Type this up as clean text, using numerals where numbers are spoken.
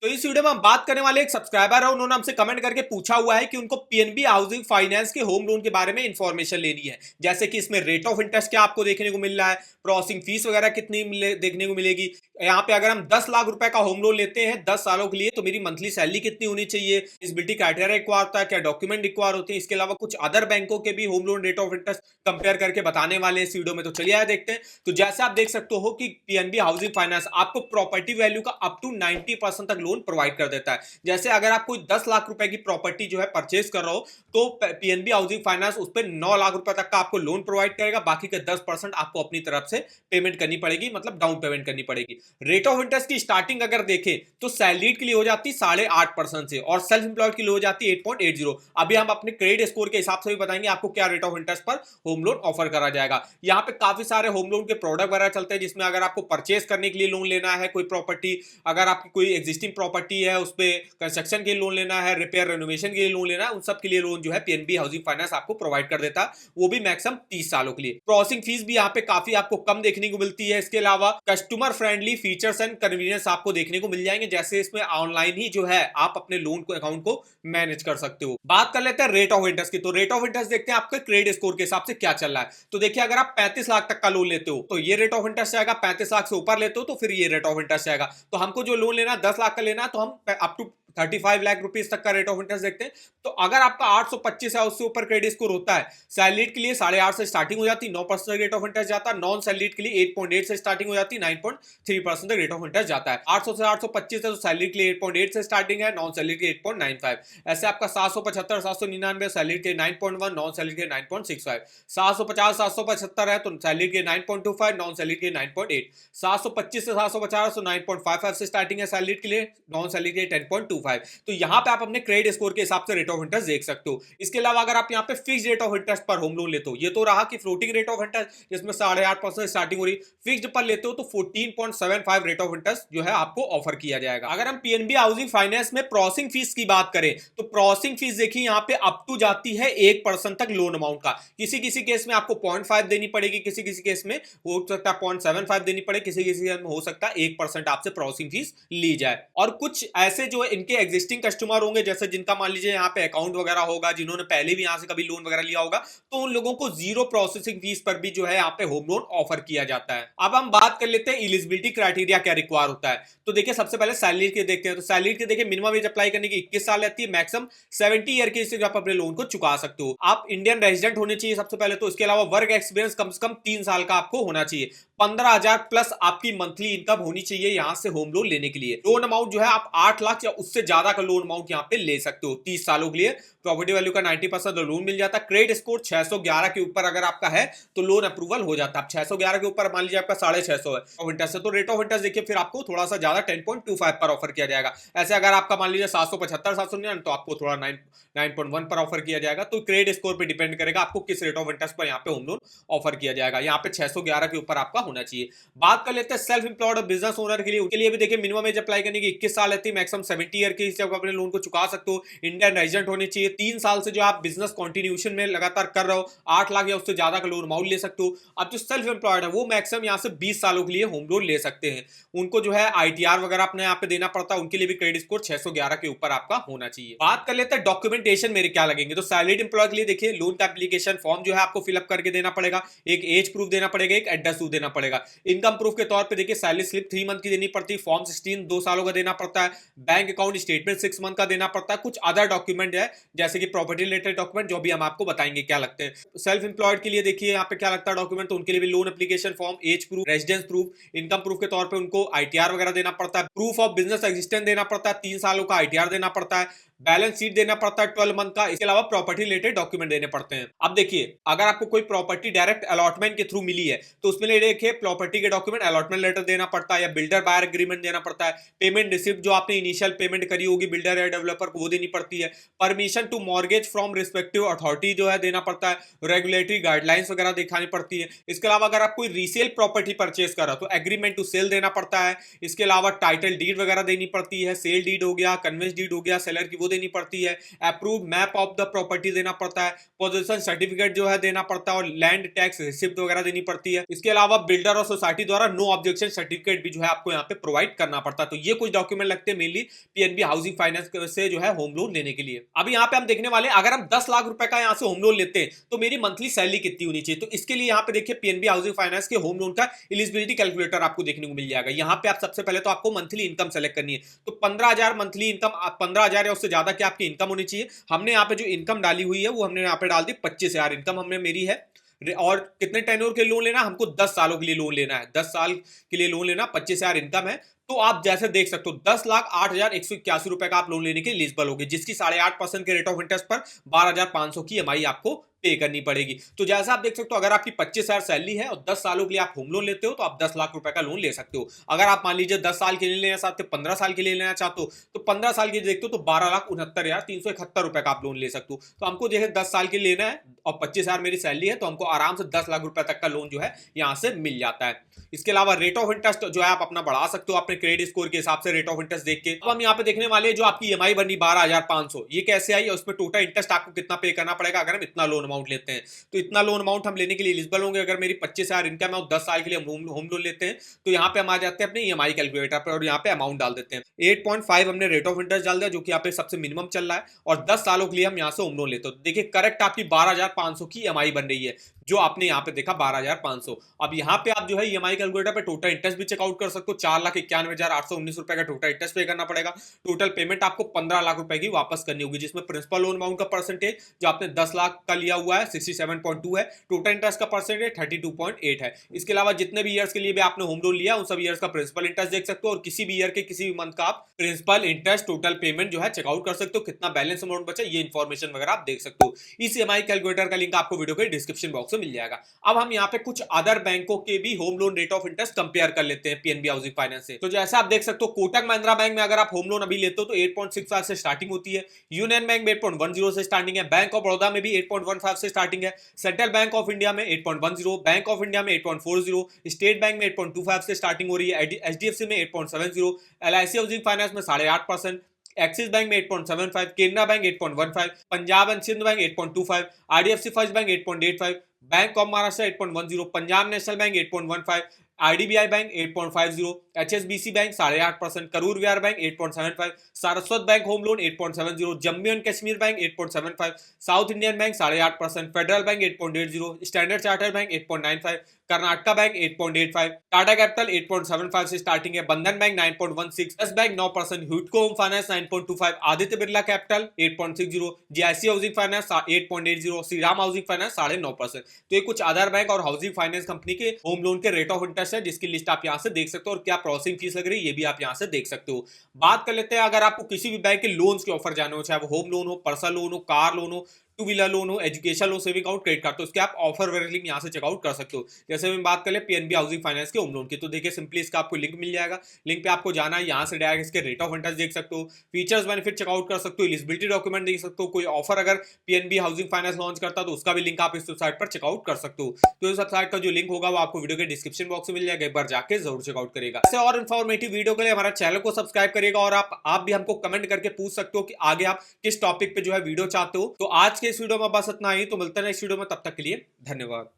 तो इस वीडियो में हम बात करने वाले एक सब्सक्राइबर है, उन्होंने हमसे कमेंट करके पूछा हुआ है कि उनको पीएनबी हाउसिंग फाइनेंस के होम लोन के बारे में इंफॉर्मेशन लेनी है। जैसे कि इसमें रेट ऑफ इंटरेस्ट क्या आपको देखने को मिल रहा है, प्रोसेसिंग फीस वगैरह कितनी देखने को मिलेगी। यहाँ पे अगर हम 10 लाख रुपए का होम लोन लेते हैं 10 सालों के लिए, तो मेरी मंथली सैलरी कितनी होनी चाहिए, एलिजिबिलिटी क्राइटेरिया रिक्वायर होता है, क्या डॉक्यूमेंट रिक्वायर होते हैं, इसके अलावा कुछ अदर बैंकों के भी home loan rate of interest compare करके बताने वाले हैं इस वीडियो में। तो चलिए आइए देखते हैं। तो जैसे आप देख सकते हो कि पीएनबी हाउसिंग फाइनेंस आपको प्रॉपर्टी वैल्यू का अप टू 90% तक लोन प्रोवाइड कर देता है। जैसे अगर आप कोई 10 लाख रुपए की प्रॉपर्टी जो है परचेज कर रहे हो, तो पीएनबी हाउसिंग फाइनेंस उस पर 9 लाख रुपए तक का आपको लोन प्रोवाइड करेगा। बाकी के 10% आपको अपनी तरफ से पेमेंट करनी पड़ेगी, मतलब डाउन पेमेंट करनी पड़ेगी। रेट ऑफ इंटरेस्ट की स्टार्टिंग अगर देखें तो सैलरीड के लिए हो जाती 8.5% से और सेल्फ एम्प्लॉयड के लिए हो जाती 8.80। अभी हम अपने क्रेडिट स्कोर के हिसाब से भी बताएंगे आपको क्या रेट ऑफ इंटरेस्ट पर होम लोन ऑफर करा जाएगा। यहाँ पे काफी सारे होम लोन के प्रोडक्ट वगैरह चलते हैं, जिसमें अगर आपको परचेज करने के लिए लोन लेना है कोई प्रॉपर्टी, अगर आपकी कोई एग्जिस्टिंग प्रॉपर्टी है उस पर कंस्ट्रक्शन के लिए लोन लेना है, रिपेयर रेनोवेशन के लिए लोन लेना है, उन सब के लिए लोन जो है पीएनबी हाउसिंग फाइनेंस आपको प्रोवाइड कर देता है, वो भी मैक्सिमम 30 सालों के लिए। प्रोसेसिंग फीस भी यहाँ पे काफी आपको कम देखने को मिलती है। इसके अलावा customer friendly features and convenience आपको देखने को मिल जाएंगे, जैसे इसमें ऑनलाइन ही जो है आप अपने लोन को अकाउंट को मैनेज कर सकते हो। बात कर लेते हैं रेट ऑफ इंटरेस्ट की। तो रेट ऑफ इंटरेस्ट देखते हैं आपके क्रेडिट स्कोर के हिसाब से क्या चल रहा है। तो देखिए अगर आप 35 लाख तक का लोन लेते हो तो ये रेट ऑफ इंटरेस्ट आएगा, 35 लाख से ऊपर लेते हो तो फिर ये रेट ऑफ इंटरेस्ट आएगा। तो हमको जो लोन लेना 10 लाख का लेना, तो हम अप टू 35 लाख रुपीस तक का रेट ऑफ इंटरेस्ट देखते हैं। तो अगर आपका 825 है उससे ऊपर क्रेडिट स्कोर होता है, सैलरीड के लिए 8.5 से स्टार्टिंग हो जाती है, 9% रेट ऑफ इंटरेस्ट जाता है। नॉन सैलरीड के लिए 8.8 से स्टार्टिंग हो जाती है, 9.3% रेट ऑफ इंटरेस्ट जाता है। 800 से 825 है तो सैलरी के लिए 8.8 से स्टार्टिंग है, नॉन सैलरी के 8.95। ऐसे आपका 775 799 सैलरी के 9.1, नॉन सैलरी के 9.65। 750 775 है तो सैलरी के 9.25, नॉन सैलरी के 9.8। 725 से 750 तो 9.55 से स्टार्टिंग है सैलरी के लिए, नॉन सैलरी के 10.25। तो यहां पे आप अपने क्रेडिट स्कोर के हिसाब से रेट ऑफ इंटरेस्ट देख सकते हो। इसके अलावा अगर आप यहां पे फिक्स्ड रेट ऑफ इंटरेस्ट पर होम लोन लेते हो, ये तो रहा कि फ्लोटिंग रेट ऑफ इंटरेस्ट जिसमें 8.5% स्टार्टिंग हो रही, फिक्स्ड पर लेते हो तो 14.75 रेट ऑफ इंटरेस्ट जो है आपको ऑफर किया जाएगा। अगर हम पीएनबी हाउसिंग फाइनेंस में प्रोसेसिंग फीस की बात करें तो प्रोसेसिंग फीस देखिए यहां पे अप टू जाती है 1% तक लोन अमाउंट का। किसी किसी केस में आपको 0.5 देनी पड़ेगी, किसी किसी केस में हो सकता है 0.75 देनी पड़े, किसी किसी केस में हो सकता है 1% आपसे प्रोसेसिंग फीस ली जाए। और कुछ ऐसे जो इनके एग्जिस्टिंग कस्टमर होंगे, जैसे जिनका मान लीजिए यहाँ पे अकाउंट वगैरह होगा, जिन्होंने पहले भी यहाँ से कभी लोन वगैरह लिया होगा, तो उन लोगों को जीरो प्रोसेसिंग फीस पर भी जो है यहाँ पे होम लोन ऑफर किया जाता है। अब हम बात कर लेते हैं एलिजिबिलिटी क्राइटेरिया क्या रिक्वायर होता है। तो देखिए सबसे पहले सैलरी के देखते हैं। तो सैलरी के देखिए मिनिमम एज अप्लाई करने की 21 साल रहती है, मैक्सिमम 70 ईयर के आप अपने लोन को चुका सकते हो। आप इंडियन रेजिडेंट होने चाहिए सबसे पहले तो। इसके अलावा वर्क एक्सपीरियंस कम से कम 3 साल का आपको होना चाहिए। 15,000 प्लस आपकी मंथली इनकम होनी चाहिए यहां से होम लोन लेने के लिए। लोन अमाउंट जो है आप 8 लाख या उससे ज्यादा का लोन अमाउंट यहां पे ले सकते हो 30 सालों के लिए। प्रॉपर्टी वैल्यू का 90% लोन मिल जाता है। क्रेडिट स्कोर 611 के ऊपर अगर आपका है तो लोन अप्रूवल हो जाता है। 611 के ऊपर मान लीजिए आपका 650 है ऑफ इंटरेस्ट है, तो रेट ऑफ इंटरेस्ट देखिए फिर आपको थोड़ा सा ज्यादा 10.25 पर ऑफर किया जाएगा। ऐसे अगर आपका मान लीजिए 775 799 तो आपको थोड़ा 9.1 पर ऑफर किया जाएगा। तो क्रेडिट स्कोर पे डिपेंड करेगा आपको किस रेट ऑफ इंटरेस्ट पर यहाँ पे होम लोन ऑफर किया जाएगा। यहाँ पे 611 के ऊपर आपका होना चाहिए। बात कर लेते हैं सेल्फ एम्प्लॉयड और बिजनेस ओनर के लिए। उनके लिए भी देखिए मिनिमम एज अप्लाई करने की 21 साल रहती है, मैक्सिमम 70 ईयर के हिसाब से अपने लोन को चुका सकते हो। इंडियन रेजिडेंट होने चाहिए। 3 साल से जो आप बिजनेस कंटिन्यूएशन में लगातार कर रहे हो, 8 लाख या उससे ज्यादा का लोन अमाउंट ले सकते हो। अब जो सेल्फ एम्प्लॉयड है वो मैक्सिमम यहाँ से 20 सालों के लिए होम लोन ले सकते हैं। उनको जो है आईटीआर वगैरह अपने यहाँ पे देना पड़ता है, उनके लिए भी क्रेडिट स्कोर 611 के ऊपर आपका होना चाहिए। बात कर लेते हैं डॉक्यूमेंटेशन मेरे क्या लगेंगे। तो सैलरीड एम्प्लॉय के लिए देखिए लोन का एप्लीकेशन फॉर्म जो है आपको फिलअप करके देना पड़ेगा, एक एज प्रूफ देना पड़ेगा, एक एड्रेस प्रूफ देना पड़ेगा। इनकम प्रूफ के तौर पे देखिए सैलरी स्लिप 3 मंथ की देनी पड़ती है, फॉर्म 16 2 सालों का देना पड़ता है, बैंक अकाउंट स्टेटमेंट 6 मंथ का देना पड़ता है। कुछ अदर डॉक्यूमेंट है जैसे कि प्रॉपर्टी रिलेटेड डॉक्यूमेंट, जो भी हम आपको बताएंगे क्या लगते हैं। सेल्फ एम्प्लॉयड के लिए देखिए यहाँ पे क्या लगता है डॉक्यूमेंट, तो उनके लिए भी loan application form, age proof, residence proof, income proof के तौर पे उनको आईटीआर वगैरह देना पड़ता है, प्रूफ ऑफ बिजनेस एग्जिस्टेंस देना पड़ता है, 3 सालों का आईटीआर देना पड़ता है, बैलेंस शीट देना पड़ता है 12 मंथ का। इसके अलावा प्रॉपर्टी रिलेटेड डॉक्यूमेंट देने पड़ते हैं। अब देखिए अगर आपको कोई प्रॉपर्टी डायरेक्ट अलॉटमेंट के थ्रू मिली है तो उसमें देखिए प्रॉपर्टी के डॉक्यूमेंट, अलॉटमेंट लेटर देना पड़ता है या बिल्डर बायर एग्रीमेंट देना पड़ता है, पेमेंट रिसिप्ट जो आपने इनिशियल पेमेंट करी होगी बिल्डर या डेवलपर को वो देनी पड़ती है, permission to mortgage from respective authority जो है देना पड़ता है, रेगुलेटरी गाइडलाइंस वगैरह दिखानी पड़ती है। इसके अलावा अगर आप कोई रीसेल प्रॉपर्टी परचेज कर रहा हो तो एग्रीमेंट टू सेल देना पड़ता है। इसके अलावा टाइटल डीड वगैरह देनी पड़ती है, सेल डीड हो गया, कन्वेंस डीड हो गया सेलर की, वो देनी पड़ती है, approve map of the property देना पड़ता है, पोजीशन सर्टिफिकेट जो है देना पड़ता है और लैंड टैक्स रिसिप्ट वगैरह देनी पड़ती है। इसके अलावा बिल्डर और सोसाइटी द्वारा नो ऑब्जेक्शन सर्टिफिकेट भी जो है आपको यहाँ पे प्रोवाइड करना पड़ता है। तो ये कुछ डॉक्यूमेंट लगते हैं मेनली पीएनबी हाउसिंग फाइनेंस से जो है होम लोन लेने के लिए। अब यहाँ पे हम देखने वाले अगर हम 10 लाख रुपए का यहाँ से होम लोन लेते हैं तो मेरी मंथली सैलरी कितनी होनी चाहिए। तो इसके लिए यहाँ पे देखिए पीएनबी हाउसिंग फाइनेंस के होम लोन का एलिजिबिलिटी कैलकुलेटर आपको देखने को मिल जाएगा। यहाँ पे आप सबसे पहले तो आपको मंथली इनकम सेलेक्ट करनी है। तो 15,000 मंथली इनकम, 15,000 या उससे ज्यादा की आपकी इनकम होनी चाहिए। हमने यहाँ पे जो इनकम डाली हुई है वो हमने यहाँ पे डाल दी 25,000 इनकम हमने मेरी है। और कितने टेन्योर के लोन लेना, हमको 10 सालों के लिए लोन लेना है। 10 साल के लिए लोन लेना, 25,000 इनकम है। तो आप जैसे देख सकते हो 10,08,181 रुपए का आप लोन लेने के एलिजिबल होगे, जिसकी 8.5% के रेट ऑफ इंटरेस्ट पर 12,500 की ईएमआई आपको पे करनी पड़ेगी। तो जैसा आप देख सकते हो अगर आपकी 25,000 सैलरी है और 10 सालों के लिए आप होम लोन लेते हो तो आप 10 लाख रुपए का लोन ले सकते हो। अगर आप मान लीजिए 10 साल के लिए लेना चाहते हो, 15 साल के लिए लेना चाहते हो तो 15 साल के लिए देखते हो तो 12,69,371 रुपए का आप लोन ले सकते हो। तो हमको जैसे 10 साल के लिए लेना है और 25,000 मेरी सैलरी है तो हमको आराम से 10 लाख रुपए तक का लोन जो है यहाँ से मिल जाता है। इसके अलावा रेट ऑफ इंटरेस्ट जो है आप अपना बढ़ा सकते हो अपने क्रेडिट स्कोर के हिसाब से रेट ऑफ इंटरेस्ट देख के। अब हम यहाँ पे देखने वाले जो आपकी ईएमआई बनी 12,500, ये कैसे आई और उसमें टोटल इंटरेस्ट आपको कितना पे करना पड़ेगा अगर हम इतना लोन अमाउंट लेते हैं। तो इतना लोन अमाउंट हम लेने के लिए एलिजिबल होंगे अगर मेरी 25,000 इनकम है और 10 साल के लिए हम होम लोन लेते हैं। तो यहाँ पे हम आ जाते हैं अपने ईएमआई कैलकुलेटर पर और यहाँ पे अमाउंट डाल देते हैं। 8.5 हमने रेट ऑफ इंटरेस्ट डाल दिया जो कि यहाँ पे सबसे मिनिमम चल रहा है और 10 सालों के लिए हम यहाँ से होम लोन लेते हैं। देखिए करेक्ट आपकी 12,500 की ईएमआई बन रही है जो आपने यहाँ पे देखा 12,500। अब यहाँ पे आप जो है ईएमआई कैलकुलेटर पे टोटल इंटरेस्ट भी चेकआउट कर सकते हो। 4,91,819 रुपए का टोटल इंटरेस्ट पे करना पड़ेगा। टोटल पेमेंट आपको 15 लाख रुपए की वापस करनी होगी, जिसमें प्रिंसिपल लोन अमाउंट का परसेंटेज जो आपने 10 लाख का लिया हुआ है 67.2 है, टोटल इंटरेस्ट का परसेंटेज 32.8 है। इसके अलावा जितने भी ईयर्स के लिए भी आपने होम लोन लिया उन सब ईयर्स का प्रिंसिपल इंटरेस्ट देख सकते हो और किसी भी ईयर के किसी भी मंथ का आप प्रिंसिपल इंटरेस्ट टोटल पेमेंट जो है चेकआउट कर सकते हो, कितना बैलेंस अमाउंट बचा ये इन्फॉर्मेशन वगैरह आप देख सकते हो। इस ईएमआई कैलकुलेटर का लिंक आपको वीडियो के डिस्क्रिप्शन बॉक्स में मिल जाएगा। अब हम यहाँ पे कुछ अदर बैंकों के भी home loan rate of interest compare कर लेते हैं पीएनबी हाउसिंग फाइनेंस से। तो जैसा आप देख सकते हो कोटक महिंद्रा बैंक में अगर आप होम लोन अभी लेते हो तो 8.65 से स्टार्टिंग होती है, यूनियन बैंक में 8.10 से स्टार्टिंग है, बैंक ऑफ बड़ौदा में भी 8.15 से स्टार्टिंग है, सेंट्रल बैंक ऑफ इंडिया में 8.10, बैंक ऑफ इंडिया में 8.40, स्टेट बैंक में 8.25 से स्टार्टिंग हो रही है, एचडीएफसी में 8.70, एलआईसी हाउसिंग फाइनेंस में 8.5%, एक्सिस बैंक में 8.75, Canara Bank 8.15, Punjab and Sind Bank 8.25, IDFC First Bank 8.85, Bank of Maharashtra 8.10, Punjab National Bank 8.15, IDBI Bank 8.50, HSBC Bank 8.5%, Karur Vysya Bank 8.75, Saraswat Bank home loan 8.70, Jammu and Kashmir Bank 8.75, South Indian Bank 8.5%, Federal Bank 8.80, Standard Chartered Bank 8.95, Karnataka Bank 8.85, Tata Capital 8.75 से starting है, Bandhan Bank 9.16, Yes Bank 9%, ह्यूडको home finance 9.25, Aditya Birla capital 8.60, GIC housing finance 8.80, Shriram housing finance 9.5%। तो ये कुछ आधार bank और housing finance company के home loan के rate of interest है जिसकी लिस्ट आप यहाँ से देख सकते हो और क्या प्रोसेसिंग फीस लग रही है ये भी आप यहाँ से देख सकते हो। बात कर लेते हैं अगर आपको किसी भी बैंक के लोन्स के ऑफर जाने हो, चाहे वो होम लोन हो, पर्सनल लोन हो, कार लोन हो, टू व्हीलर लोन हो, education loan, saving account, credit card, तो उसके आप ऑफर लिंक यहाँ से चेकआउट कर सकते हो। जैसे हम बात करें पीएनबी हाउसिंग फाइनेंस के होम लोन की तो देखिए सिंपली इसका आपको लिंक मिल जाएगा, लिंक पे आपको जाना है, यहाँ से डायरेक्ट इसके रेट ऑफ इंटरेस्ट देख सकते हो, फीचर्स बेनिफिट चेकआउट कर सकते हो, एलिजिबिलिटी डॉक्यूमेंट देख सकते हो, कोई ऑफर अगर पीएनबी हाउसिंग फाइनेंस लॉन्च करता है तो उसका भी लिंक आप इस वेबसाइट पर चेकआउट कर सकते हो। तो इस वेबसाइट का जो लिंक होगा वो आपको वीडियो के डिस्क्रिप्शन बॉक्स में मिल जाएगा, एक बार जाके जरूर चेकआउट करेगा। ऐसे और इन्फॉर्मेटिव वीडियो के लिए हमारा चैनल को सब्सक्राइब करेगा और आप भी हमको कमेंट करके पूछ सकते हो कि आगे आप किस टॉपिक पे जो है वीडियो चाहते हो। तो आज के इस वीडियो में बस इतना ही, तो मिलते हैं इस वीडियो में, तब तक के लिए धन्यवाद।